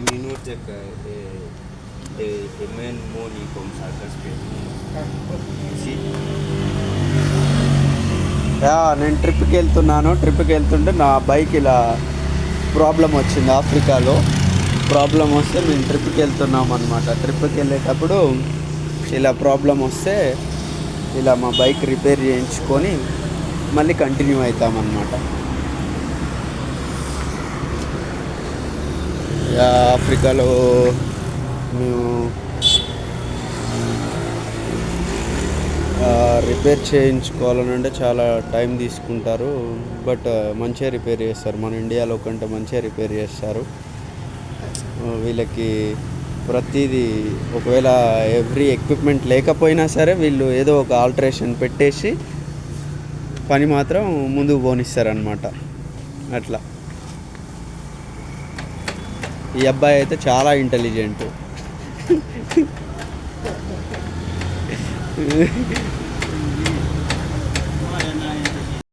1 minute e men money comme ça నేను ట్రిప్కి వెళ్తుంటే నా బైక్ ఇలా ప్రాబ్లం వచ్చింది. ఆఫ్రికాలో ప్రాబ్లం వస్తే మేము ట్రిప్కి వెళ్తున్నాం అనమాట. ట్రిప్కి వెళ్ళేటప్పుడు ఇలా ప్రాబ్లం వస్తే ఇలా మా బైక్ రిపేర్ చేయించుకొని మళ్ళీ కంటిన్యూ అవుతామన్నమాట. ఆఫ్రికాలో మేము రిపేర్ చేయించుకోవాలనంటే చాలా టైం తీసుకుంటారు. బట్ మంచిగా రిపేర్ చేస్తారు. మన ఇండియాలో కంటే మంచిగా రిపేర్ చేస్తారు. వీళ్ళకి ప్రతిదీ ఒకవేళ ఎవ్రీ ఎక్విప్మెంట్ లేకపోయినా సరే వీళ్ళు ఏదో ఒక ఆల్టరేషన్ పెట్టేసి పని మాత్రం ముందుకు పోనిస్తారనమాట. అట్లా ఈ అబ్బాయి అయితే చాలా ఇంటెలిజెంట్.